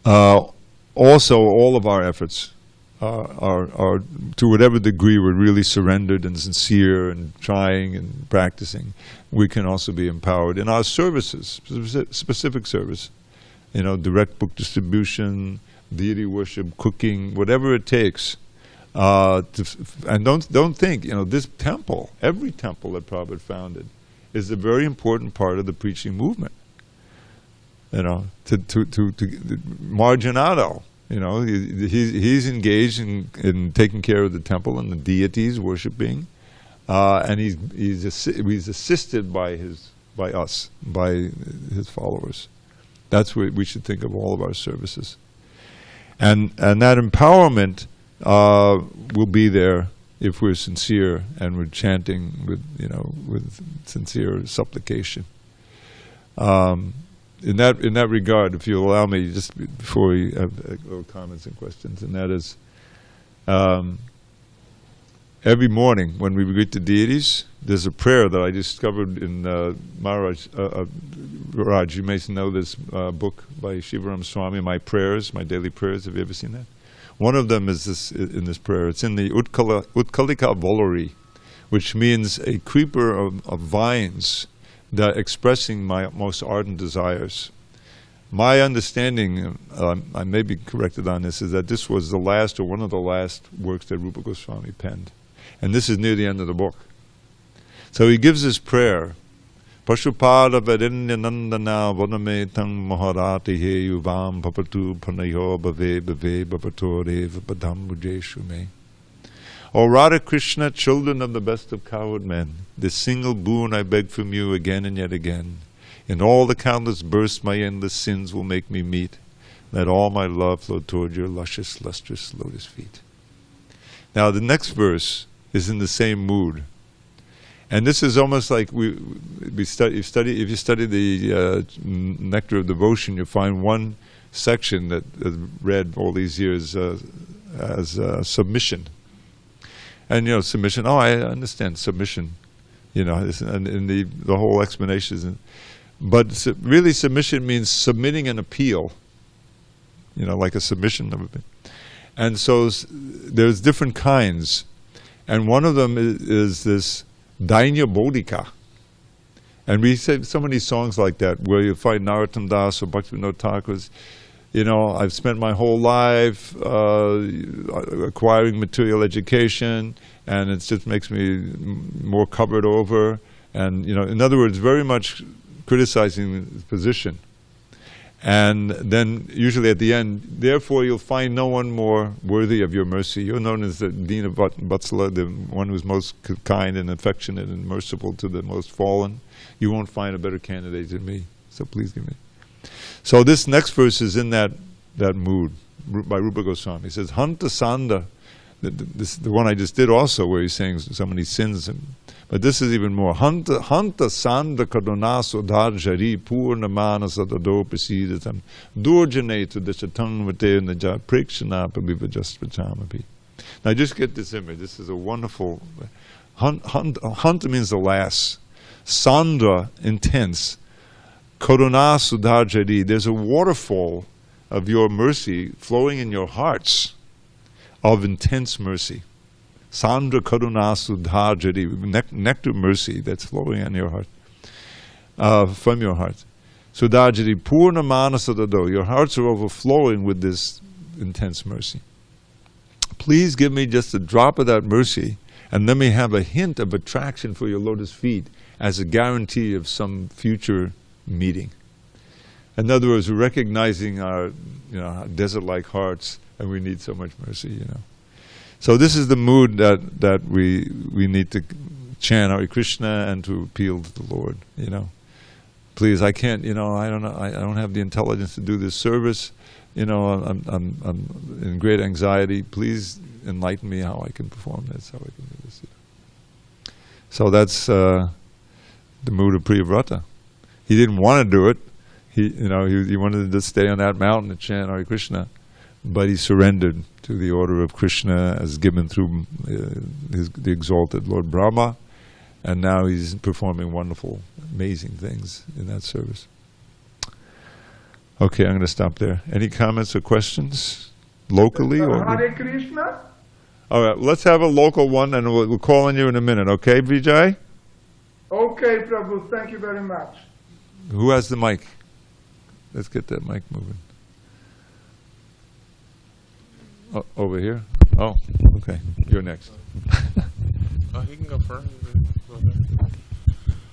Prabhupada. Also, all of our efforts are to whatever degree we're really surrendered and sincere and trying and practicing, we can also be empowered in our services, specific service. direct book distribution, deity worship, cooking, whatever it takes. And don't think, this temple, every temple that Prabhupada founded, is a very important part of the preaching movement. To Marginato, he's engaged in taking care of the temple and the deities worshiping, and he's assisted by us, by his followers. That's what we should think of all of our services, and that empowerment will be there if we're sincere and we're chanting with sincere supplication. In that regard, if you allow me, just before we have little comments and questions, and that is, every morning when we greet the deities, there's a prayer that I discovered in Maharaj. Raj, you may know this book by Shivaram Swami, My Daily Prayers. Have you ever seen that? One of them is in this prayer. It's in the Utkalika Volari, which means a creeper of vines that expressing my most ardent desires. My understanding, I may be corrected on this, is that this was the last or one of the last works that Rupa Goswami penned. And this is near the end of the book. So he gives this prayer, Pashupada Varinya Nandana Vaname Tang Maharati He Yuvam Papatu Panayo Bhave Bhave Bhavatore Vabadam Mujeshu Me. O Radha Krishna, children of the best of coward men, this single boon I beg from you again and yet again. In all the countless births my endless sins will make me meet. Let all my love flow toward your luscious, lustrous lotus feet. Now the next verse is in the same mood. And this is almost like if you study the Nectar of Devotion, you find one section that read all these years as submission. And submission. Oh, I understand submission. And the whole explanation is. But really, submission means submitting an appeal. Like a submission of it. And so there's different kinds, and one of them is this Dainya Bodhika. And we say so many songs like that, where you find Narottam Das or Bhaktivinoda Thakur's. I've spent my whole life acquiring material education, and it just makes me more covered over. And, in other words, very much criticizing the position. And then usually at the end, therefore you'll find no one more worthy of your mercy. You're known as the Dina Vatsala, the one who's most kind and affectionate and merciful to the most fallen. You won't find a better candidate than me, so please give me. So this next verse is in that mood by Rupa Goswami. He says, Hanta Sanda, the one I just did also, where he's saying so many sins. But this is even more. Hanta Sanda Kadonaso Dharjari Purnamana Sadado Prasidatam Durjane to the Chatang Vate Naja Prekshana Pabiva Just Vachamapi. Now just get this image. This is a wonderful. Hanta means the last. Sandra, intense. Kodona Sudharjari, there's a waterfall of your mercy flowing in your hearts of intense mercy. Sandra Kodona Sudharjari, nectar mercy that's flowing in your heart, from your heart. Sudharjari, Purna Manasadado, your hearts are overflowing with this intense mercy. Please give me just a drop of that mercy, and let me have a hint of attraction for your lotus feet as a guarantee of some future meeting. In other words, we're recognizing our, desert-like hearts, and we need so much mercy, So this is the mood that we need to chant Hare Krishna and to appeal to the Lord, Please, I can't, I don't know, I don't have the intelligence to do this service, I'm in great anxiety. Please enlighten me how I can perform this, how I can do this. So that's the mood of Priyavrata. He didn't want to do it. He wanted to stay on that mountain and chant Hare Krishna, but he surrendered to the order of Krishna as given through the exalted Lord Brahma, and now he's performing wonderful, amazing things in that service. Okay, I'm going to stop there. Any comments or questions, locally or Hare Krishna? All right, let's have a local one, and we'll call on you in a minute. Okay, Vijay? Okay, Prabhu. Thank you very much. Who has the mic? Let's get that mic moving. Oh, over here? Oh, okay. You're next. He can go first.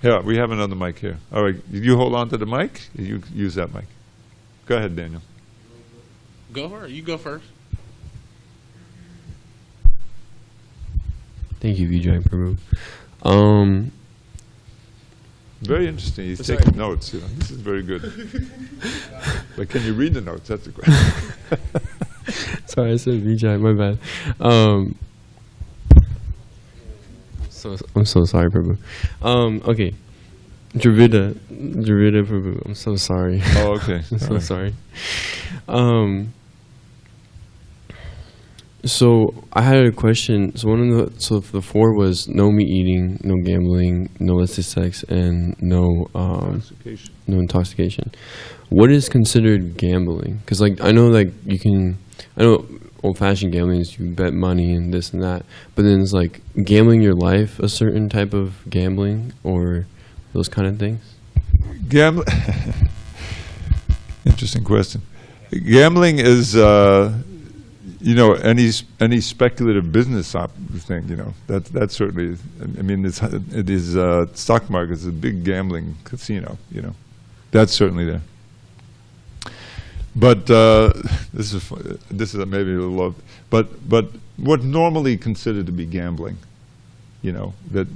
Yeah, we have another mic here. All right, you hold on to the mic. You use that mic. Go ahead, Daniel. Go for it. You go first. Thank you, Vijay Prabhu. Very interesting. He's taking notes. You know, this is very good. But can you read the notes? That's a question. Sorry, I said Vijay. My bad. I'm so sorry, Prabhu. Okay, Dravida Prabhu. I'm so sorry. Oh, okay. I'm so sorry. So I had a question. So the four was no meat eating, no gambling, no illicit sex, and no intoxication. What is considered gambling? Because I know old-fashioned gambling is you bet money and this and that, but then it's like gambling your life, a certain type of gambling, or those kind of things. Interesting question. Gambling is. Any speculative business thing, that certainly is. I mean, it is stock market is a big gambling casino, that's certainly there. But this is maybe a little, but what normally considered to be gambling, the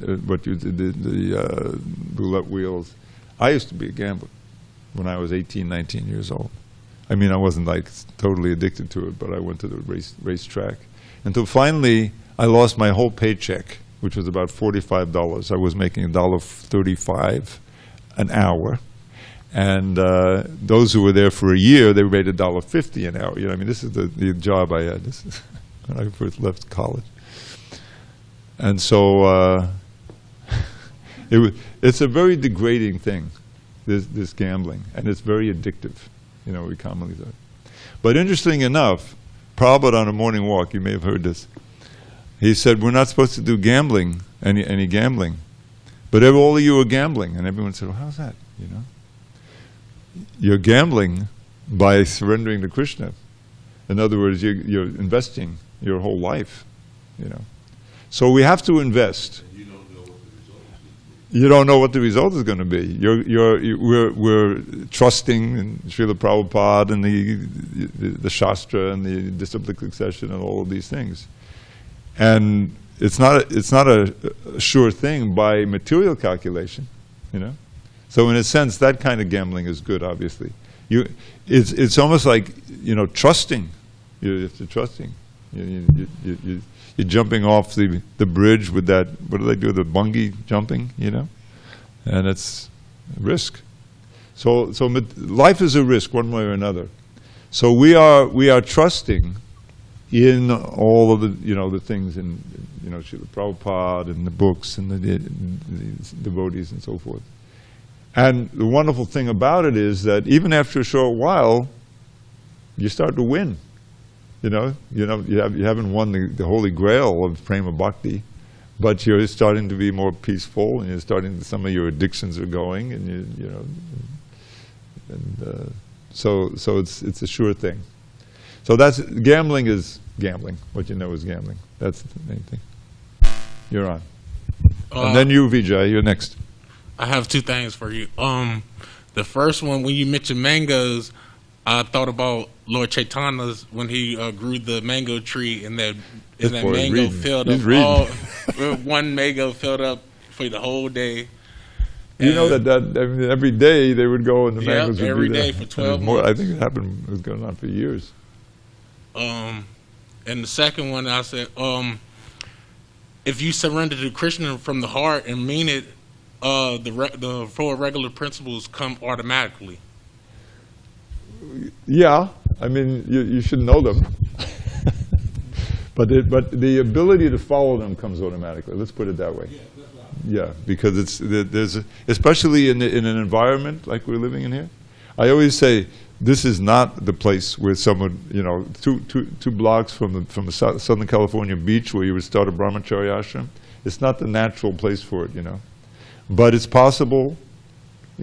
roulette wheels. I used to be a gambler when I was 18, 19 years old. I mean, I wasn't totally addicted to it, but I went to the racetrack. Until finally, I lost my whole paycheck, which was about $45. I was making $1.35 an hour. And those who were there for a year, they made $1.50 an hour. I mean, this is the job I had. This is when I first left college. And so it's a very degrading thing, this gambling, and it's very addictive. We commonly say. But interesting enough, Prabhupada on a morning walk, you may have heard this, he said, we're not supposed to do gambling, any gambling. But all of you are gambling. And everyone said, well, how's that? You're gambling by surrendering to Krishna. In other words, you're investing your whole life. So we have to invest. You don't know what the result is going to be. We're trusting in Srila Prabhupada and the Shastra and the disciplic succession and all of these things, and it's not a sure thing by material calculation, So in a sense, that kind of gambling is good. Obviously, it's almost like trusting. You have to trusting. You're jumping off the bridge with that, what do they do, the bungee jumping, and it's a risk. So life is a risk one way or another. So we are trusting in all of the things in Srila Prabhupada and the books and the devotees and so forth. And the wonderful thing about it is that even after a short while, you start to win. You haven't won the holy grail of prema bhakti, but you're starting to be more peaceful, and some of your addictions are going, and so it's a sure thing. So gambling is gambling. What you know is gambling. That's the main thing. You're on, and then you, Vijay, you're next. I have two things for you. The first one, when you mentioned mangoes, I thought about Lord Chaitanya's when he grew the mango tree, and that mango filled up one mango filled up for the whole day. Every day they would go and the mangoes would every be day there. For 12 months. I think it happened. It was going on for years. And the second one, I said, if you surrender to Krishna from the heart and mean it, the four regular principles come automatically. Yeah, I mean, you should know them, but the ability to follow them comes automatically. Let's put it that way. Yeah, because there's especially in an environment like we're living in here. I always say this is not the place where someone, two blocks from the Southern California beach where you would start a brahmacharya ashram. It's not the natural place for it, But it's possible.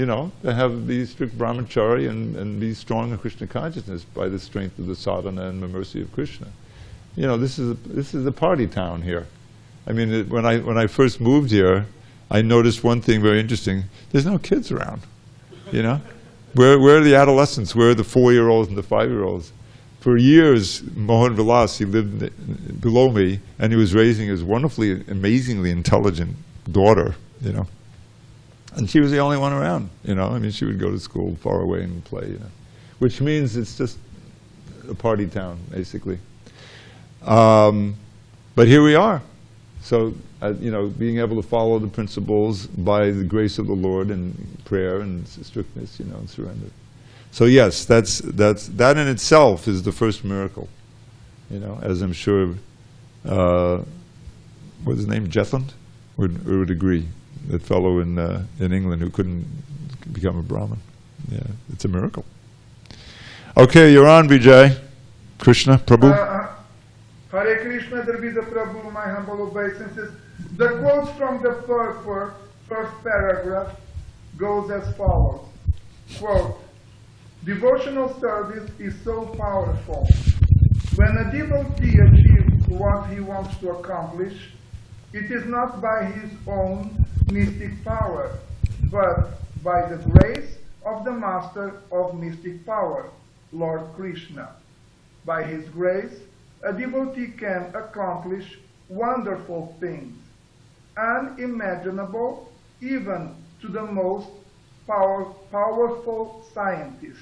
to be strict brahmachari and be strong in Krishna consciousness by the strength of the sadhana and the mercy of Krishna. This is a party town here. I mean, when I first moved here, I noticed one thing very interesting. There's no kids around. Where are the adolescents? Where are the 4-year-olds and the 5-year-olds? For years, Mohan Vilas, he lived below me, and he was raising his wonderfully, amazingly intelligent daughter, And she was the only one around, she would go to school far away and play, Which means it's just a party town, basically. But here we are. So, being able to follow the principles by the grace of the Lord and prayer and strictness, and surrender. So yes, that in itself is the first miracle. As I'm sure, what's his name, Jetland, would agree. That fellow in England who couldn't become a Brahmin. Yeah, it's a miracle. Okay, you're on, Vijay. Krishna, Prabhu. Hare Krishna, Dravida Prabhu, my humble obeisances. The quote from the first paragraph goes as follows. Quote, devotional service is so powerful. When a devotee achieves what he wants to accomplish, it is not by his own mystic power, but by the grace of the Master of mystic power, Lord Krishna. By his grace, a devotee can accomplish wonderful things, unimaginable even to the most powerful scientist.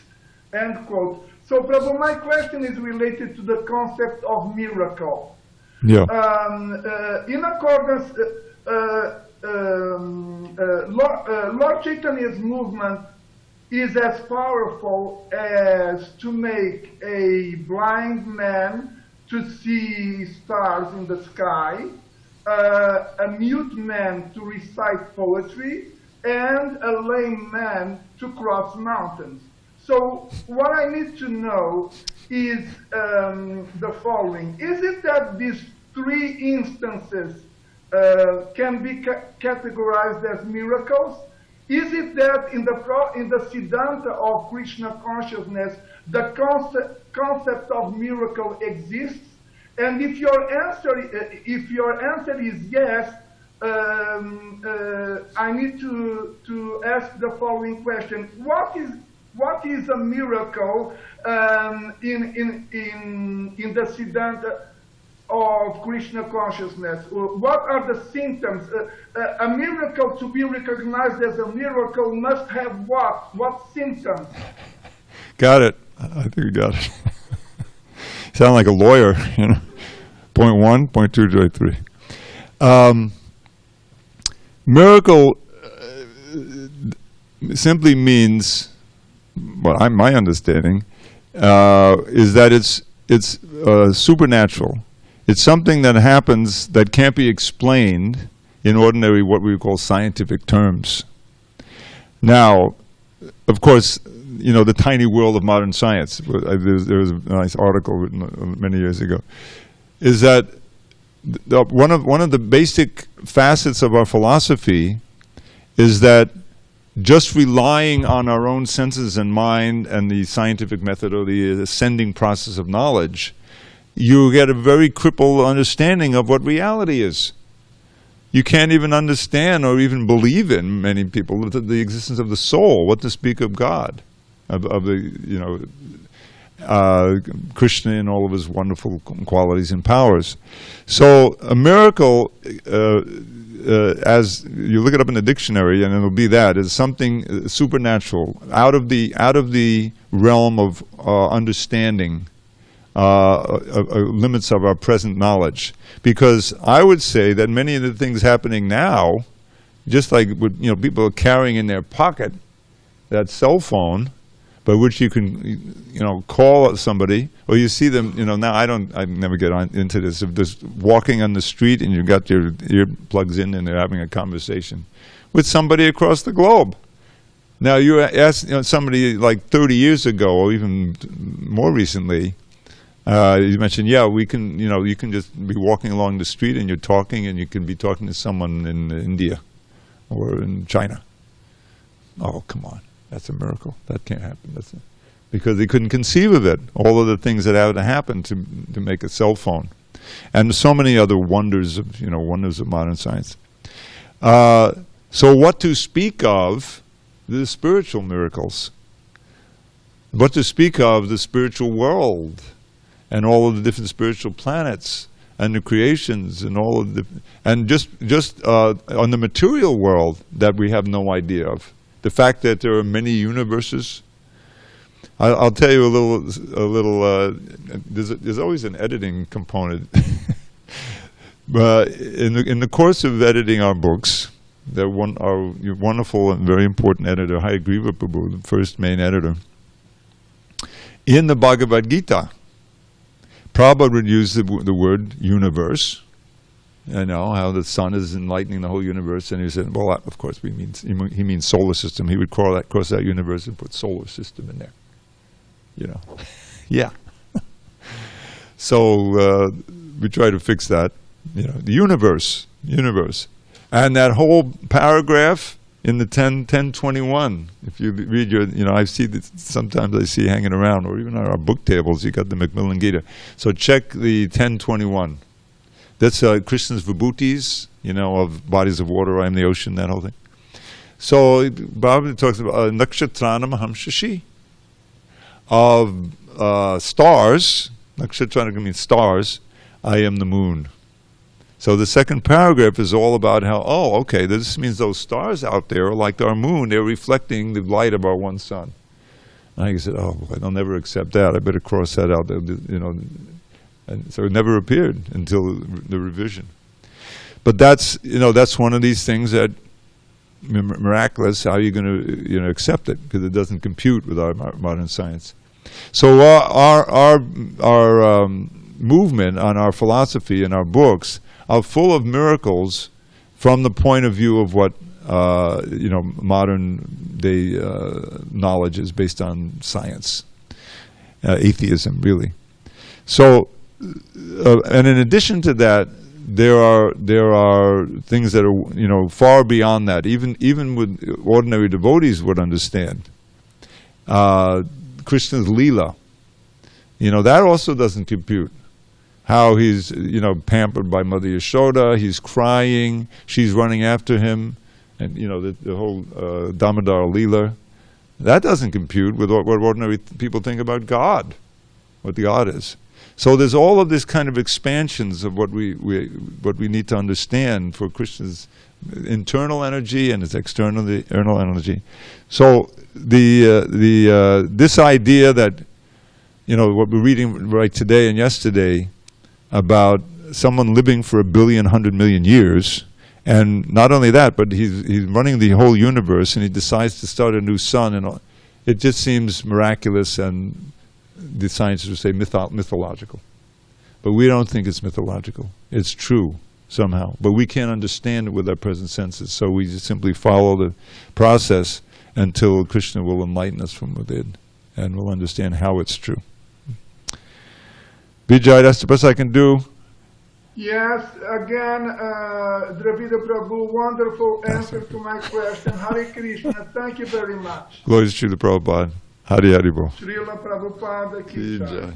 End quote. So, Prabhu, my question is related to the concept of miracle. Yeah. In accordance, Lord Chaitanya's movement is as powerful as to make a blind man to see stars in the sky, a mute man to recite poetry, and a lame man to cross mountains. So what I need to know is the following. Is it that these three instances can be categorized as miracles? Is it that in the Siddhanta of Krishna consciousness, the concept of miracle exists? And if your answer is yes, I need to ask the following question: What is a miracle in the Siddhanta of Krishna consciousness? What are the symptoms? A miracle, to be recognized as a miracle, must have what? What symptoms? Got it. I think we got it. You sound like a lawyer, Point 1, point 2, point 3. Miracle simply means, my understanding is that it's supernatural. It's something that happens that can't be explained in ordinary, what we call scientific terms. Now, of course, the tiny world of modern science. There was a nice article written many years ago. Is that one of the basic facets of our philosophy is that just relying on our own senses and mind and the scientific method or the ascending process of knowledge, you get a very crippled understanding of what reality is. You can't even understand or even believe in, many people, the existence of the soul, what to speak of God, of the, Krishna and all of his wonderful qualities and powers. So a miracle, as you look it up in the dictionary, and it'll be that, is something supernatural, out of the realm of understanding, limits of our present knowledge. Because I would say that many of the things happening now, just like what, people are carrying in their pocket, that cell phone, by which you can, call somebody, or you see them, now I never get into this, of just walking on the street and you've got your earplugs in and they're having a conversation with somebody across the globe. Now you ask somebody like 30 years ago, or even more recently, you mentioned, we can, you can just be walking along the street and you're talking, and you can be talking to someone in India or in China. Oh, come on. That's a miracle. That can't happen. Because they couldn't conceive of it. All of the things that had to happen to make a cell phone. And so many other wonders of modern science. So what to speak of the spiritual miracles? What to speak of the spiritual world and all of the different spiritual planets and the creations and all of the just on the material world that we have no idea of. The fact that there are many universes. I'll tell you a little. There's always an editing component. But in the course of editing our books, our wonderful and very important editor, Hayagriva Prabhu, the first main editor, in the Bhagavad Gita, Prabhupada would use the word universe. How the sun is enlightening the whole universe, and he said, well, of course he means solar system. He would cross that universe and put solar system in there. Yeah. So we try to fix that. The universe, and that whole paragraph in the 1021. If you read I see that sometimes I see hanging around, or even on our book tables. You got the Macmillan Gita. So check the 1021. That's Krishna's vibhutis, of bodies of water. I am the ocean. That whole thing. So Bhagavad talks about nakshatranam aham shashi. Of stars, nakshatrana means stars, I am the moon. So the second paragraph is all about how, this means those stars out there are like our moon. They're reflecting the light of our one sun. And I said, I'll never accept that. I better cross that out. And so it never appeared until the revision. But that's one of these things that miraculous. How are you going to accept it? Because it doesn't compute with our modern science. So our movement on our philosophy and our books are full of miracles from the point of view of what modern day knowledge is based on science, atheism, really. So, and in addition to that, there are things that are far beyond that. Even with ordinary devotees would understand. Krishna's Leela, that also doesn't compute. How he's, pampered by Mother Yashoda, he's crying, she's running after him, and, the whole Damodar Leela. That doesn't compute with what ordinary people think about God, what God is. So there's all of this kind of expansions of what we need to understand for Krishna's internal energy and his external energy. So this idea that what we're reading right today and yesterday about someone living for 100 million years, and not only that, but he's running the whole universe, and he decides to start a new sun, and it just seems miraculous, and the scientists would say mythological. But we don't think it's mythological. It's true somehow, but we can't understand it with our present senses, so we just simply follow the process until Krishna will enlighten us from within, and we'll understand how it's true. Vijay, that's the best I can do. Yes, again, Dravida Prabhu, wonderful answer to my question. Hare Krishna, thank you very much. Glory to Srila Prabhupada. Hari Hari Bol. Srila Prabhupada ki jai.